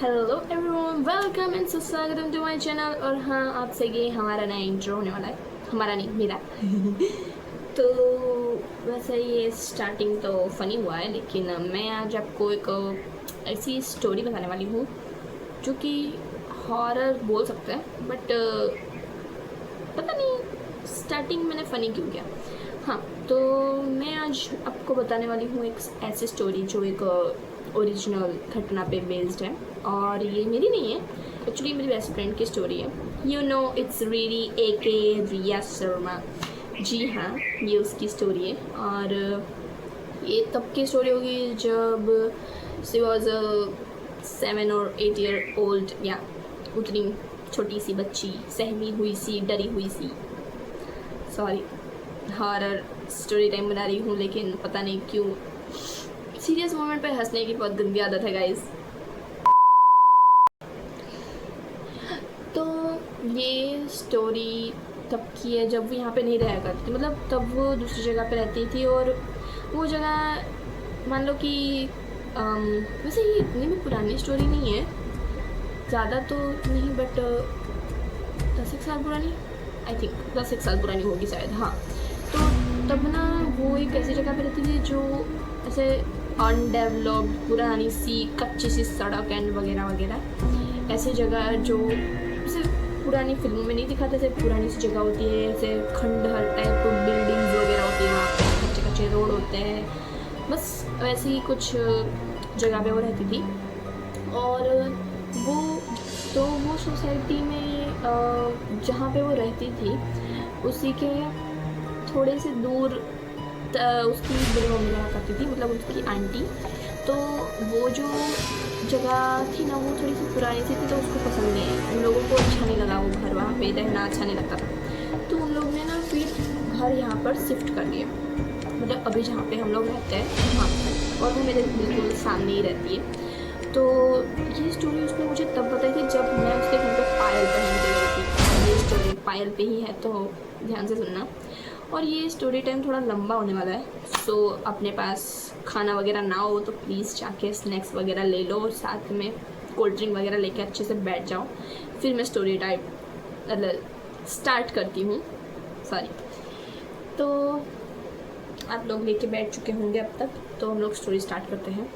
Hello everyone, welcome and सुस्वागतम to my channel. और हाँ, आपसे ये हमारा नया इंट्रो होने वाला है। हमारा नहीं, मेरा। तो वैसे ये स्टार्टिंग तो फ़नी हुआ है, लेकिन मैं आज आपको एक ऐसी स्टोरी बताने वाली हूँ जो कि हॉरर बोल सकते हैं, बट पता नहीं स्टार्टिंग मैंने फ़नी क्यों किया। हाँ, तो मैं आज आपको बताने वाली हूँ एक ऐसी स्टोरी जो एक ओरिजिनल घटना पे बेस्ड है। और ये मेरी नहीं है, एक्चुअली मेरी बेस्ट फ्रेंड की स्टोरी है। You know it's really AK Riya Sharma. जी हाँ, ये उसकी स्टोरी है। और ये तब की स्टोरी होगी जब शी वॉज 7 और 8 ईयर ओल्ड, या उतनी छोटी सी बच्ची, सहमी हुई सी, डरी हुई सी। सॉरी, हॉरर स्टोरी टाइम बना रही हूँ, लेकिन पता नहीं क्यों सीरियस मोमेंट पे हंसने की बहुत गंदी आदत है गाइस। तो ये स्टोरी तब की है जब वो यहाँ पे नहीं रहा करती थी, मतलब तब वो दूसरी जगह पे रहती थी। और वो जगह मान लो कि वैसे ये इतनी भी पुरानी स्टोरी नहीं है, ज़्यादा तो नहीं, बट 10 साल पुरानी, आई थिंक 10 साल पुरानी होगी शायद। हाँ, तो तब ना वो एक ऐसी जगह पे रहती थी जो ऐसे अनडेवलप्ड, पुरानी सी कच्ची सी सड़क एंड वगैरह वगैरह, ऐसी जगह जो जैसे पुरानी फिल्मों में नहीं दिखाते, ऐसे पुरानी सी जगह होती है, ऐसे खंडहर टाइप बिल्डिंग्स वगैरह होती है, वहाँ पे कच्चे कच्चे रोड होते हैं, बस वैसी ही कुछ जगह पे वो रहती थी। और वो सोसाइटी में जहाँ पे वो रहती थी उसी के थोड़े से दूर उसकी बड़ी मम्मी रहा करती थी, मतलब उसकी आंटी। तो वो जो जगह थी ना, वो थोड़ी सी पुरानी सी थी, तो उसको पसंद नहीं है, उन लोगों को अच्छा नहीं लगा वो घर, वहाँ पे रहना अच्छा नहीं लगता था। तो उन लोग ने ना फिर घर यहाँ पर शिफ्ट कर दिया, मतलब अभी जहाँ पे हम लोग रहते हैं वहाँ पर, और वो मेरे बिल्कुल सामने ही रहती है। तो ये स्टोरी उसने मुझे तब बताई थी जब मैं उसके घर पे पायल पहन के गई थी। ये स्टोरी पायल पे ही है, तो ध्यान से सुनना। और ये स्टोरी टाइम थोड़ा लंबा होने वाला है, सो अपने पास खाना वगैरह ना हो तो प्लीज़ जाके स्नैक्स वगैरह ले लो, और साथ में कोल्ड ड्रिंक वगैरह लेके अच्छे से बैठ जाओ। फिर मैं स्टोरी टाइप स्टार्ट करती हूँ। सॉरी, तो आप लोग लेके बैठ चुके होंगे अब तक, तो हम लोग स्टोरी स्टार्ट करते हैं।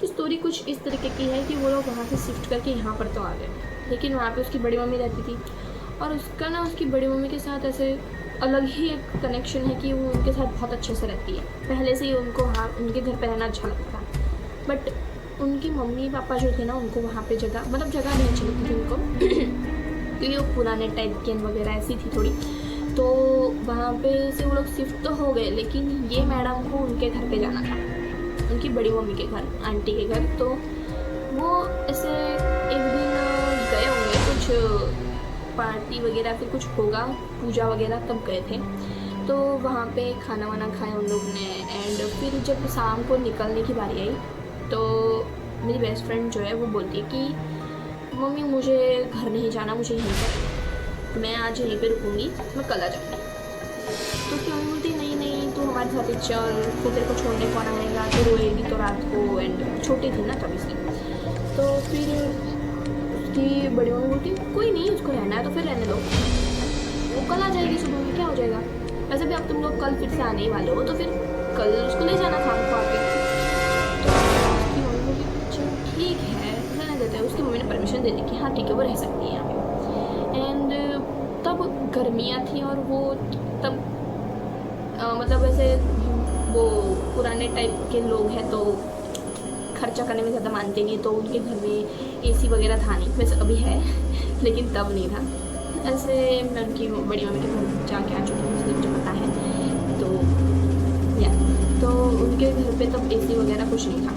तो स्टोरी कुछ इस तरीके की है कि वो लोग वहाँ से शिफ्ट करके यहाँ पर तो आ गए, लेकिन वहाँ पे उसकी बड़ी मम्मी रहती थी। और उसका ना उसकी बड़ी मम्मी के साथ ऐसे अलग ही एक कनेक्शन है कि वो उनके साथ बहुत अच्छे से रहती है। पहले से ही उनको वहाँ उनके घर पे रहना अच्छा लगता था, बट उनकी मम्मी पापा जो थे ना, उनको वहाँ पे जगह नहीं अच्छी लगती थी उनको क्योंकि वो पुराने टाइप के वगैरह ऐसी थी थोड़ी। तो वहाँ पे से वो लोग शिफ्ट तो हो गए, लेकिन ये मैडम को उनके घर पे जाना था, उनकी बड़ी मम्मी के घर, आंटी के घर। तो वो ऐसे एक दिन गए होंगे, कुछ पार्टी वगैरह फिर कुछ होगा, पूजा वगैरह, तब गए थे। तो वहाँ पे खाना वाना खाया उन लोग ने। एंड फिर जब शाम को निकलने की बारी आई, तो मेरी बेस्ट फ्रेंड जो है वो बोलती है कि मम्मी मुझे घर नहीं जाना, मुझे यहीं पर, मैं आज यहीं पे रुकूँगी, मैं कल आ जाऊँगी। तो उसकी मम्मी बोलती नहीं नहीं, तू हमारे साथ ही चल, फिर तेरे को छोड़ने कौन आएगा, तो रोएगी तो रात को। एंड छोटी थी ना तभी से। तो फिर उसकी बड़ी मम्मी बोलती कोई नहीं, उसको रहना है तो फिर रहने दो, वो कल आ जाएगी सुबह में, क्या हो जाएगा, वैसे भी अब तुम लोग कल फिर से आने ही वाले हो, तो फिर कल उसको ले जाना शाम को आके। तो उसकी मम्मी बोली चल ठीक है, रहने देते हैं। उसकी मम्मी ने परमिशन दे दी कि हाँ ठीक है, वो रह सकती है यहाँ पे। एंड तब गर्मियाँ थी, और वो तब मतलब ऐसे वो पुराने टाइप के लोग हैं, तो खर्चा करने में ज़्यादा मानते नहीं, तो उनके घर में AC वगैरह था नहीं, वैसे अभी है लेकिन तब नहीं था। ऐसे मैं उनकी बड़ी मम्मी के घर जाके आ चुकी हूँ, इसलिए मुझे पता है। तो उनके घर पे तब AC वगैरह कुछ नहीं था।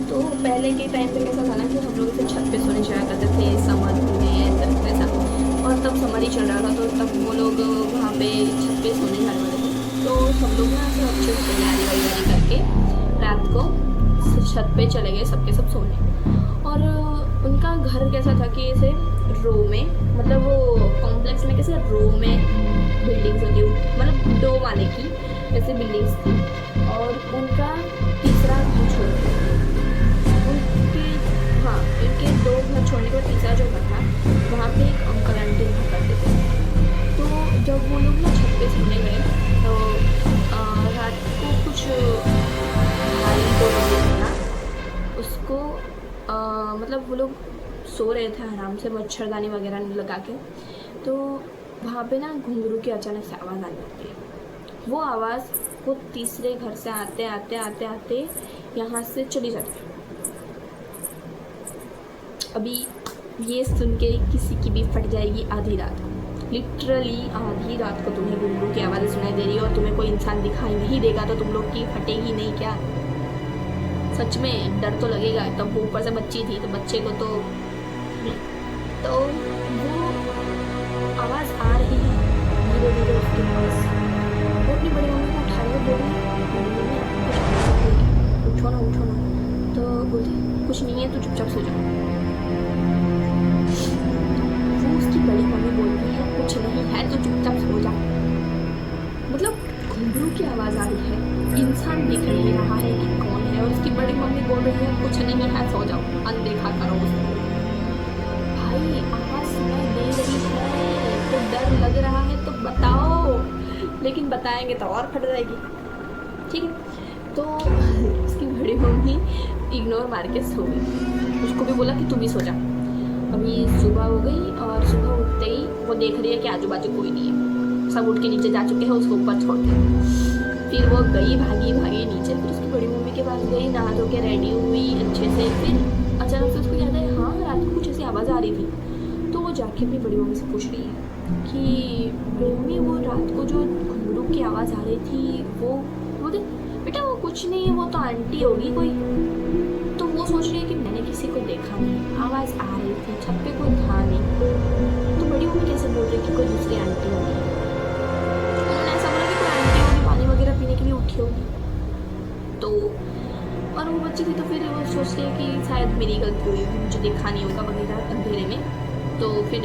तो पहले के टाइम पे कैसा था ना कि हम लोग इसे छत पे सोने जाया करते थे समर में, वैसा। और तब समर ही चल रहा था, तो तब वो लोग वहाँ पे छत पे सोने जाने वाले थे। तो सब लोग ना ऐसे अच्छे से तैयारी वैयारी करके रात को छत पे चले गए, सबके सब सोने। और उनका घर कैसा था कि ऐसे रो में, मतलब वो कॉम्प्लेक्स में कैसे रो में बिल्डिंग्स होती, मतलब 2 माले की ऐसे बिल्डिंग्स थी। और उनका तीसरा घर छोड़ उनके, हाँ, उनके मतलब वो लोग सो रहे थे आराम से, मच्छरदानी वगैरह नहीं लगा के। तो वहाँ पे ना घुंघरू की अचानक से आवाज़ आने लगती है। वो आवाज़ वो तीसरे घर से आते आते आते आते यहाँ से चली जाती है। अभी ये सुन के किसी की भी फट जाएगी आधी रात। लिटरली आधी रात को तुम्हें घुंघरू की आवाज़ें सुनाई दे रही है और तुम्हें कोई इंसान दिखाई नहीं देगा तो तुम लोग की फटेगी नहीं क्या? सच में डर तो लगेगा। तब वो ऊपर से बच्ची थी तो बच्चे को तो वो आवाज़ आ रही है धीरे धीरे उसके पास। वो अपनी बड़ी मम्मी को उठा रही बोली मम्मी आपको उठो ना उठो ना। तो बोलती कुछ नहीं है तो चुपचाप सो जाओ। वो उसकी बड़ी मम्मी बोलती है कुछ नहीं है तो चुपचाप सो जाओ। मतलब घुंघरू की आवाज़ आ रही है, इंसान दिख नहीं रहा है कि कौन है और उसकी बड़ी मम्मी बोल रही है कुछ नहीं है सो जाओ, अनदेखा करो उसको। भाई आवाज़ सुनाई दे रही है तो डर लग रहा है तो बताओ, लेकिन बताएंगे तो और फट जाएगी। ठीक है, तो उसकी बड़ी मम्मी इग्नोर मार के सो गई। उसको भी बोला कि तू भी सो जा। अभी सुबह हो गई और सुबह उठते ही वो देख रही है कि आजू बाजू कोई नहीं है, सब उठ के नीचे जा चुके हैं उसको ऊपर छोड़ के। फिर वो गई भागी भागी नीचे, फिर उसकी बड़ी मम्मी के पास गई, नहा धो के रेडी हुई अच्छे से। फिर अचानक से उसको याद है हाँ रात को कुछ ऐसी आवाज़ आ रही थी। तो वो जाके अपनी बड़ी मम्मी से पूछ रही है कि मम्मी वो रात को जो घुंघरू की आवाज़ आ रही थी वो बोलते बेटा वो कुछ नहीं है, वो तो आंटी होगी कोई। तो वो सोच रही है कि मैंने किसी को देखा नहीं, आवाज़ आ रही थी, छत पे कोई था नहीं। तो बड़ी मम्मी कैसे बोल रही कि कोई दूसरी आंटी होगी? उन्होंने ऐसा बोला कि कोई आंटी होगी पानी वगैरह पीने के लिए उठी होगी। तो और वो बच्ची थी तो फिर वो सोच रही है कि शायद मेरी गलती हुई होगी, मुझे देखा नहीं होगा वगैरह अंधेरे में। तो फिर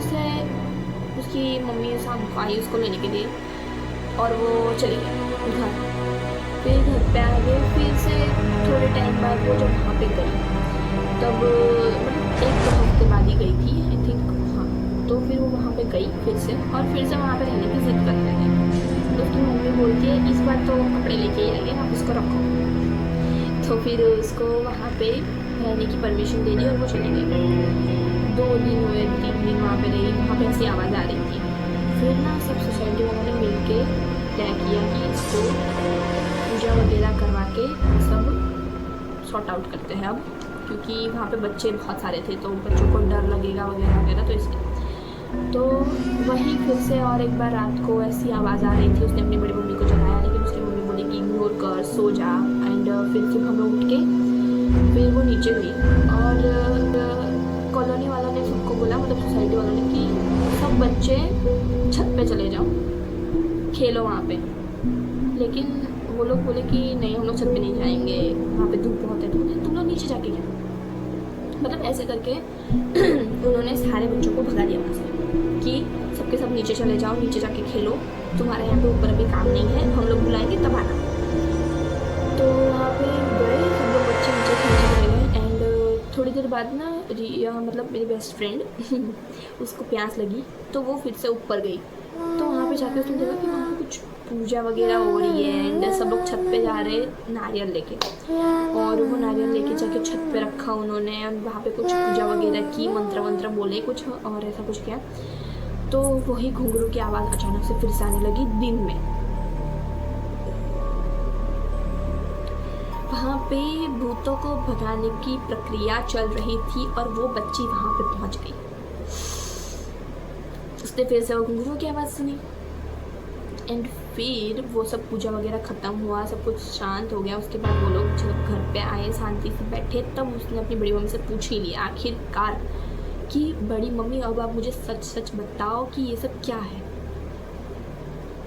से उसकी मम्मी शाम को आई उसको लेने के लिए और वो चली गई घर। फिर घर पे आ गए। फिर से थोड़े टाइम बाद वो जब वहाँ पे गई तब मतलब एक हफ्ते बाद ही गई थी आई थिंक, हाँ। तो फिर वो वहाँ पे गई फिर से और फिर से वहाँ पे रहने की जिद करने लगी। तो उसकी मम्मी बोलती है इस बार तो कपड़े लेके ही आइए, आप इसको रखो। तो फिर उसको वहाँ पे रहने की परमिशन दे दी और वो चली गई। 2 दिन हुए, 3 दिन वहाँ पे रही। वहाँ पे ऐसी आवाज़ आ रही थी। फिर ना सब सोसाइटी वालों ने मिल के तय किया कि इसको पूजा वगैरह करवा के सब सॉर्ट आउट करते हैं अब, क्योंकि वहाँ पे बच्चे बहुत सारे थे तो बच्चों को डर लगेगा वगैरह वगैरह, तो इसलिए। तो वही फिर से और एक बार रात को ऐसी आवाज़ आ रही थी। उसने अपनी बड़ी मम्मी को जगाया लेकिन उसकी मम्मी बोली कि इग्नोर कर, सो जा। एंड फिर सुबह में उठ के फिर वो नीचे गई और कॉलोनी वालों ने सबको बोला, मतलब सोसाइटी वालों ने, कि सब बच्चे छत पे चले जाओ, खेलो वहाँ पे। लेकिन वो लोग बोले कि नहीं हम लोग छत पे नहीं जाएंगे, वहाँ पे धूप बहुत है। तुम लोग नीचे जाके खेलो। मतलब ऐसे करके उन्होंने सारे बच्चों को भगा दिया वहाँ से कि सबके सब नीचे चले जाओ, नीचे जाके खेलो, तुम्हारे यहाँ पे ऊपर अभी काम नहीं है, हम लोग बुलाएंगे तब आना। तो वहाँ पे गए सब लोग बच्चे नीचे खेलने गए। एंड थोड़ी देर बाद ना रिया, मतलब मेरी बेस्ट फ्रेंड उसको प्यास लगी तो वो फिर से ऊपर गई। तो वहाँ पे जाकर उसने देखा कि वहाँ पे कुछ पूजा वगैरह हो रही है एंड सब लोग छत पे जा रहे नारियल लेके, और वो नारियल लेके जाके छत पे रखा उन्होंने। वहाँ पे कुछ पूजा वगैरह की, मंत्र वंत्र बोले कुछ और ऐसा कुछ किया। तो वही घुंघरू की आवाज़ अचानक से फिर से आने लगी दिन में। वहाँ पे भूतों को भगाने की प्रक्रिया चल रही थी और वो बच्ची वहाँ पे पहुँच गई। उसने फिर से वो घुंघरू की आवाज़ सुनी एंड फिर वो सब पूजा वगैरह ख़त्म हुआ, सब कुछ शांत हो गया। उसके बाद वो लोग जब घर पे आए, शांति से बैठे, तब उसने अपनी बड़ी मम्मी से पूछ ही लिया आखिरकार कि बड़ी मम्मी अब आप मुझे सच सच बताओ कि ये सब क्या है।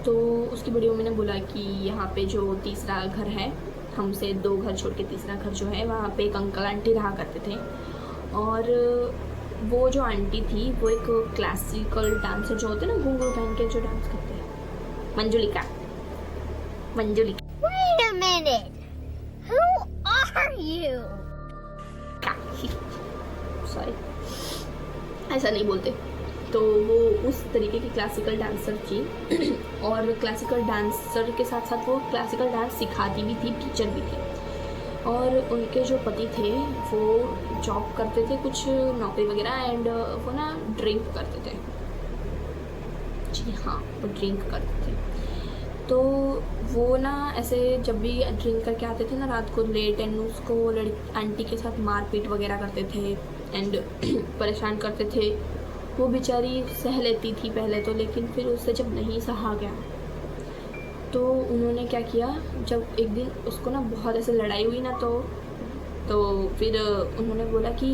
तो उसकी बड़ी मम्मी ने बोला कि यहाँ पे जो तीसरा घर है, हमसे 2 घर छोड़ के तीसरा घर जो है, वहाँ पे एक अंकल आंटी रहा करते थे। और वो जो आंटी थी वो एक क्लासिकल डांसर जो होते हैं ना, घुंघरू पहन के जो डांस करते हैं, Manjulika. Wait a minute. Who are you? Sorry, ऐसा नहीं बोलते। तो वो उस तरीके की क्लासिकल डांसर थी और क्लासिकल डांसर के साथ साथ वो क्लासिकल डांस सिखाती भी थी, टीचर भी थी। और उनके जो पति थे वो जॉब करते थे, कुछ नौकरी वगैरह, एंड वो ना ड्रिंक करते थे। जी हाँ, वो ड्रिंक करते थे। तो वो ना ऐसे जब भी ड्रिंक करके आते थे ना रात को लेट, एंड उसको आंटी के साथ मारपीट वगैरह करते थे एंड परेशान करते थे। वो बेचारी सह लेती थी पहले तो, लेकिन फिर उससे जब नहीं सहा गया तो उन्होंने क्या किया, जब एक दिन उसको ना बहुत ऐसे लड़ाई हुई ना, तो फिर उन्होंने बोला कि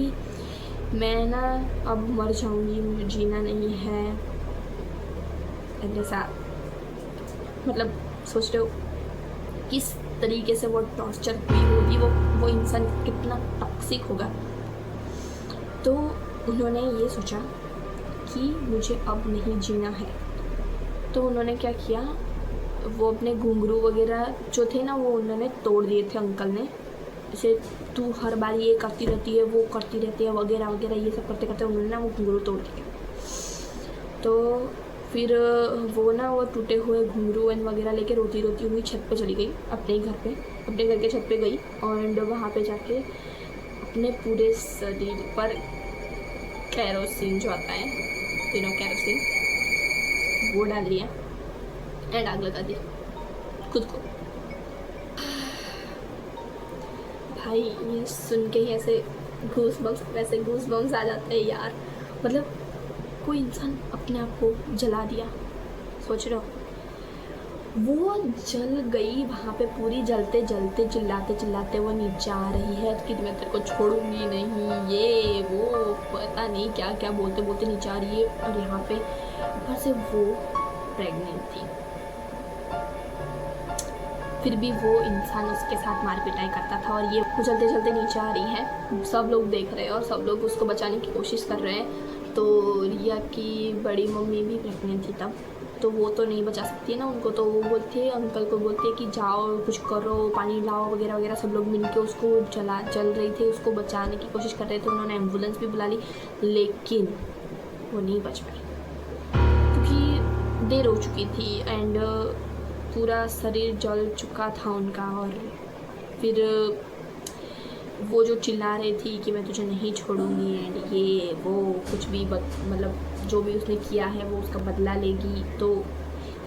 मैं ना अब मर जाऊंगी, मुझे जीना नहीं है। ऐसा मतलब सोच रहे हो किस तरीके से वो टॉर्चर हुई होगी, वो इंसान कितना टॉक्सिक होगा। तो उन्होंने ये सोचा कि मुझे अब नहीं जीना है। तो उन्होंने क्या किया, वो अपने घुंघरू वगैरह जो थे ना वो उन्होंने तोड़ दिए थे अंकल ने। जैसे तू हर बार ये करती रहती है, वो करती रहती है वगैरह वगैरह, ये सब करते करते उन्होंने ना वो घुंघरू तोड़ दिए। तो फिर वो ना वो टूटे हुए घुंघरू एंड वगैरह लेके रोती रोती हुई छत पे चली गई, अपने घर के छत पे गई, और वहाँ पे जाके अपने पूरे शरीर पर कैरोसिन जो आता है, कैरोसिन, वो डाल लिया एंड आग लगा दी खुद को। भाई ये सुन के ही ऐसे घूस बम्स आ जाते हैं यार। मतलब कोई इंसान अपने आप को जला दिया, सोच रहे हो। वो जल गई वहाँ पे पूरी, जलते जलते चिल्लाते वो नीचे आ रही है कि मैं तेरे को छोड़ूंगी नहीं, ये वो पता नहीं क्या क्या बोलते नीचे आ रही है। और यहाँ पे ऊपर से वो प्रेग्नेंट थी। फिर भी वो इंसान उसके साथ मार पिटाई करता था, और ये चलते चलते नीचे आ रही है, सब लोग देख रहे हैं और सब लोग उसको बचाने की कोशिश कर रहे हैं। तो रिया की बड़ी मम्मी भी प्रेग्नेंट थी तब, तो वो तो नहीं बचा सकती है ना उनको, तो वो बोलती है, अंकल को बोलती है कि जाओ कुछ करो, पानी लाओ वगैरह वगैरह। सब लोग मिलके उसको चल रही थी, उसको बचाने की कोशिश कर रहे थे। उन्होंने एम्बुलेंस भी बुला ली, लेकिन वो नहीं बच पाई क्योंकि देर हो चुकी थी एंड पूरा शरीर जल चुका था उनका। और फिर वो जो चिल्ला रही थी कि मैं तुझे नहीं छोड़ूंगी एंड ये वो कुछ भी मतलब जो भी उसने किया है वो उसका बदला लेगी। तो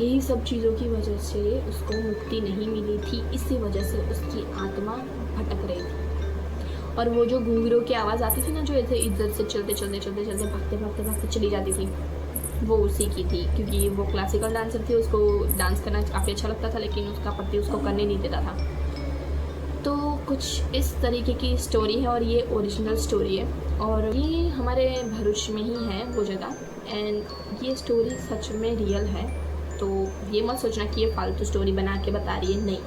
यही सब चीज़ों की वजह से उसको मुक्ति नहीं मिली थी, इसी वजह से उसकी आत्मा भटक रही थी। और वो जो घुंघरू की आवाज़ आती थी ना, जो ऐसे इज्जत से चलते भागते चली जाती थी, वो उसी की थी। क्योंकि वो क्लासिकल डांसर थी, उसको डांस करना काफ़ी अच्छा लगता था, लेकिन उसका पति उसको करने नहीं देता था। तो कुछ इस तरीके की स्टोरी है, और ये ओरिजिनल स्टोरी है, और ये हमारे भरूच में ही है वो जगह, एंड ये स्टोरी सच में रियल है। तो ये मत सोचना कि ये फालतू स्टोरी बना के बता रही है, नहीं,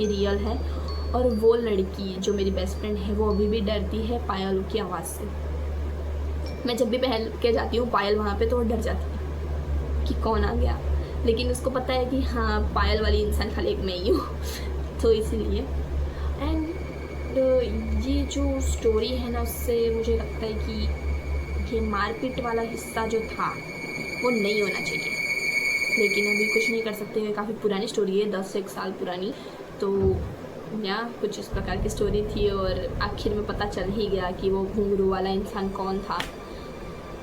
ये रियल है। और वो लड़की जो मेरी बेस्ट फ्रेंड है वो अभी भी डरती है पायल की आवाज़ से। मैं जब भी पहन के जाती हूँ पायल वहाँ पे, तो वो डर जाती है कि कौन आ गया, लेकिन उसको पता है कि हाँ पायल वाली इंसान खाली एक मैं ही हूँ। तो इसीलिए एंड ये जो स्टोरी है ना, उससे मुझे लगता है कि ये मारपीट वाला हिस्सा जो था वो नहीं होना चाहिए, लेकिन अभी कुछ नहीं कर सकते हैं। काफ़ी पुरानी स्टोरी है, 10 से 1 साल पुरानी। तो या कुछ इस प्रकार की स्टोरी थी, और आखिर में पता चल ही गया कि वो घुंघरू वाला इंसान कौन था।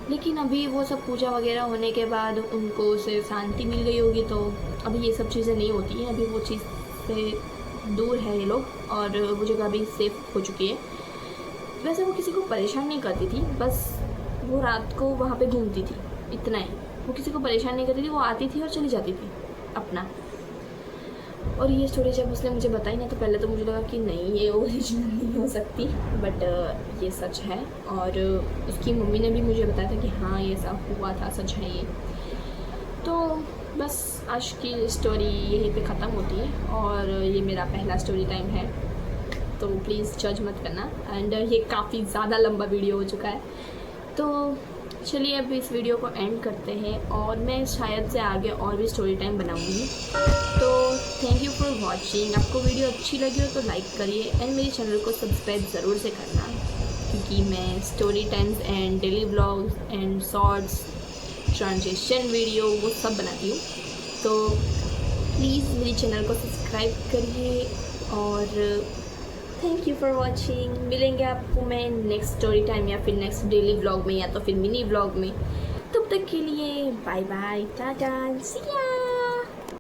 लेकिन अभी वो सब पूजा वगैरह होने के बाद उनको उसे शांति मिल गई होगी, तो अभी ये सब चीज़ें नहीं होती हैं। अभी वो चीज़ से दूर है ये लोग, और वो जगह भी सेफ हो चुकी है। वैसे वो किसी को परेशान नहीं करती थी, बस वो रात को वहाँ पे घूमती थी, इतना ही। वो किसी को परेशान नहीं करती थी, वो आती थी और चली जाती थी अपना। और ये स्टोरी जब उसने मुझे बताई ना, तो पहले तो मुझे लगा कि नहीं ये ओरिजिनल नहीं हो सकती, बट ये सच है। और उसकी मम्मी ने भी मुझे बताया था कि हाँ ये सब हुआ था, सच है ये। तो बस आज की स्टोरी यहीं पे ख़त्म होती है, और ये मेरा पहला स्टोरी टाइम है, तो प्लीज़ जज मत करना। एंड ये काफ़ी ज़्यादा लंबा वीडियो हो चुका है, तो चलिए अब इस वीडियो को एंड करते हैं, और मैं शायद से आगे और भी स्टोरी टाइम बनाऊंगी। तो थैंक यू फॉर वॉचिंग। आपको वीडियो अच्छी लगी हो तो लाइक करिए, एंड मेरे चैनल को सब्सक्राइब ज़रूर से करना, क्योंकि मैं story times and daily vlogs and shorts, transaction video वो सब बनाती हूँ। तो प्लीज़ मेरे चैनल को सब्सक्राइब करिए, और थैंक यू फॉर वॉचिंग। मिलेंगे आपको मैं नेक्स्ट स्टोरी टाइम या फिर नेक्स्ट डेली व्लॉग में या तो फिर मिनी व्लॉग में। तब तक के लिए बाय बाय, टाटा, सी या।